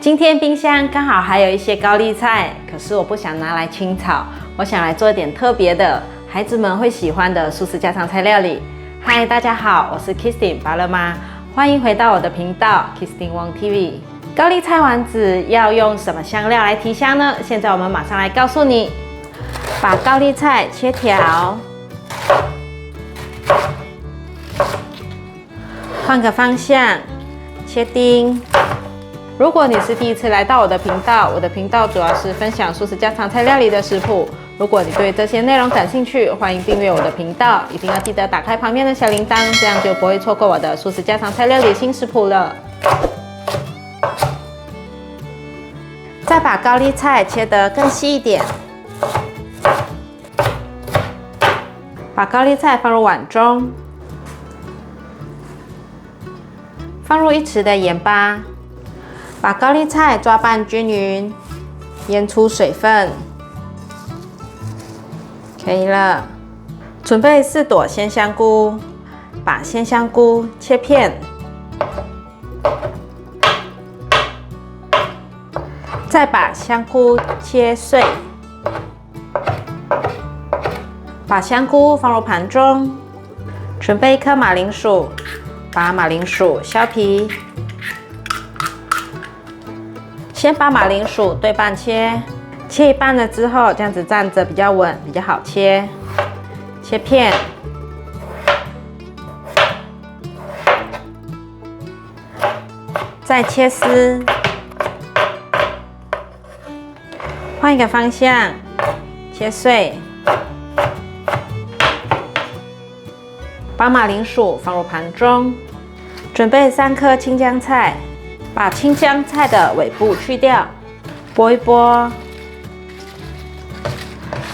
今天冰箱刚好还有一些高丽菜，可是我不想拿来清炒，我想来做一点特别的，孩子们会喜欢的素食家常菜料理。嗨，大家好，我是 Kristin 芭乐妈，欢迎回到我的频道 Kristin Wong TV。高丽菜丸子要用什么香料来提香呢？现在我们马上来告诉你。把高丽菜切条，换个方向，切丁。如果你是第一次来到我的频道，我的频道主要是分享素食家常菜料理的食谱。如果你对这些内容感兴趣，欢迎订阅我的频道，一定要记得打开旁边的小铃铛，这样就不会错过我的素食家常菜料理新食谱了。再把高丽菜切得更细一点，把高丽菜放入碗中，放入1匙的盐巴。把高丽菜抓拌均匀，腌出水分，可以了。准备4朵鲜香菇，把鲜香菇切片，再把香菇切碎，把香菇放入盘中。准备1颗马铃薯，把马铃薯削皮。先把马铃薯对半切，切一半了之后，这样子站着比较稳，比较好切。切片，再切丝。换一个方向，切碎。把马铃薯放入盘中，准备3颗青江菜。把青江菜的尾部去掉，拨一拨，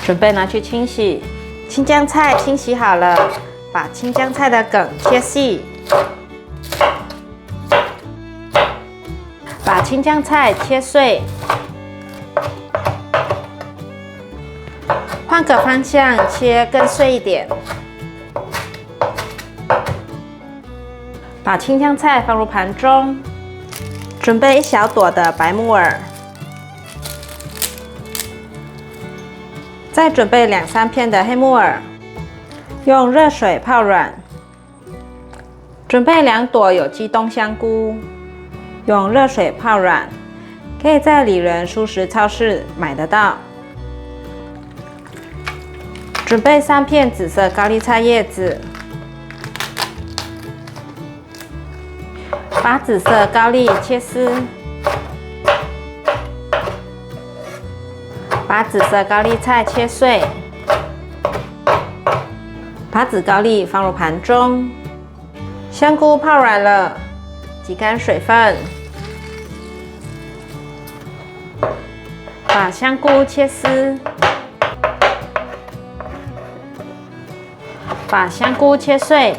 准备拿去清洗。青江菜清洗好了，把青江菜的梗切细，把青江菜切碎。换个方向切更碎一点。把青江菜放入盘中。准备1小朵的白木耳，再准备2-3片的黑木耳，用热水泡软。准备2朵有机冬香菇，用热水泡软，可以在里仁素食超市买得到。准备3片紫色高丽菜叶子。把紫色高丽切丝，把紫色高丽菜切碎，把紫高丽放入盘中。香菇泡软了，挤干水分，把香菇切丝，把香菇切碎。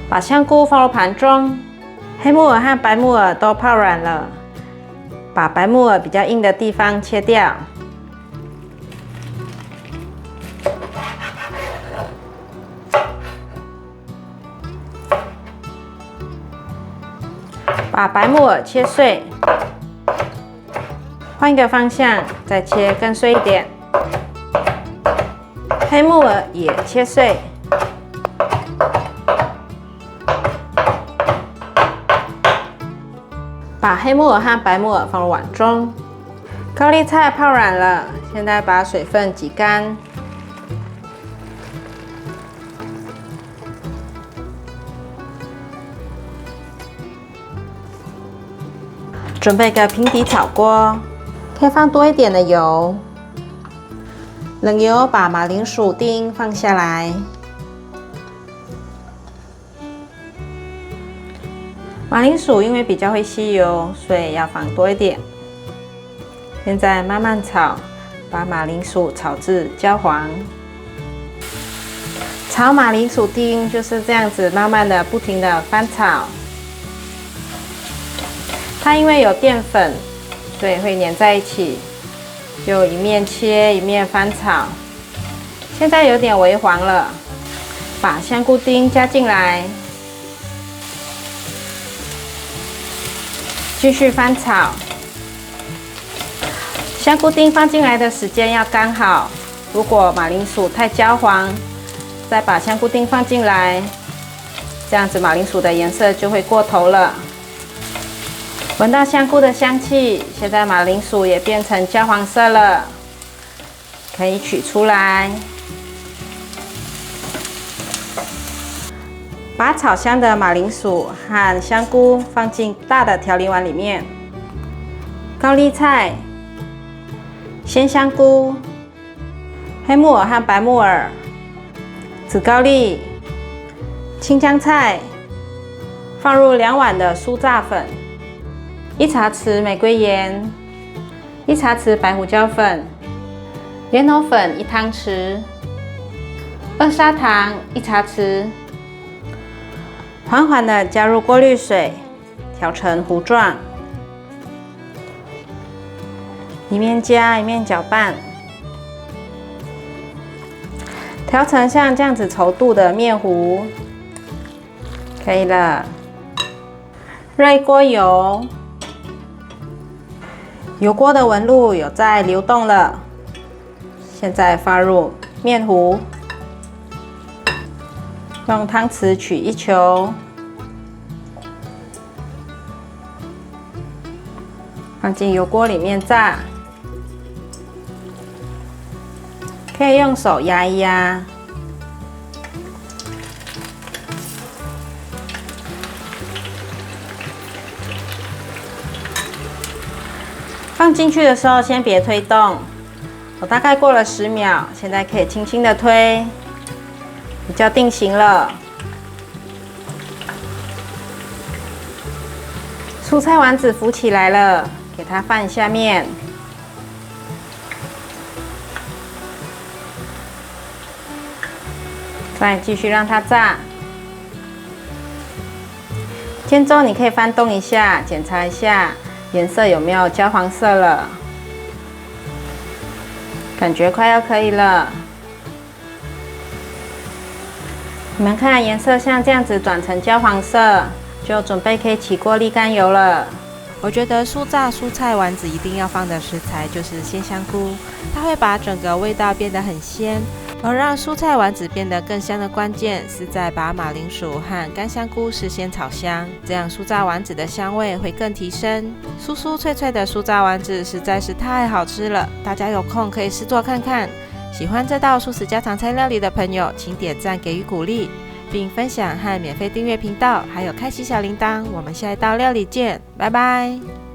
把香菇放入盘中，黑木耳和白木耳都泡软了，把白木耳比较硬的地方切掉。把白木耳切碎，换一个方向，再切更碎一点。黑木耳也切碎。把黑木耳和白木耳放入碗中，高丽菜泡软了，现在把水分挤干。准备个平底炒锅，可以放多一点的油。冷油把马铃薯丁放下来。马铃薯因为比较会吸油，所以要放多一点。现在慢慢炒，把马铃薯炒至焦黄。炒马铃薯丁就是这样子，慢慢的、不停的翻炒。它因为有淀粉，所以会粘在一起，就一面切一面翻炒。现在有点微黄了，把香菇丁加进来。继续翻炒。香菇丁放进来的时间要刚好，如果马铃薯太焦黄，再把香菇丁放进来，这样子马铃薯的颜色就会过头了。闻到香菇的香气，现在马铃薯也变成焦黄色了，可以取出来。把炒香的马铃薯和香菇放进大的调理碗里面，高丽菜、鲜香菇、黑木耳和白木耳、紫高丽、青江菜，放入2碗的酥炸粉，1茶匙玫瑰盐，1茶匙白胡椒粉，莲藕粉1汤匙，二砂糖1茶匙，缓缓的加入过滤水，调成糊状，一面加一面搅拌，调成像这样子稠度的面糊，可以了。热一锅油，油锅的纹路有在流动了，现在放入面糊。用汤匙取1球，放进油锅里面炸。可以用手压一压。放进去的时候先别推动，我大概过了10秒，现在可以轻轻的推。比较定型了。蔬菜丸子浮起来了，给它放一下面。再继续让它炸。煎中你可以翻动一下，检查一下颜色有没有焦黄色了，感觉快要可以了。你们看，颜色像这样子转成焦黄色，就准备可以起锅沥干油了。我觉得酥炸蔬菜丸子一定要放的食材就是鲜香菇，它会把整个味道变得很鲜。而让蔬菜丸子变得更香的关键是在把马铃薯和干香菇事先炒香，这样酥炸丸子的香味会更提升。酥酥脆脆的酥炸丸子实在是太好吃了，大家有空可以试做看看。喜欢这道素食家常菜料理的朋友，请点赞给予鼓励，并分享和免费订阅频道，还有开启小铃铛。我们下一道料理见，拜拜。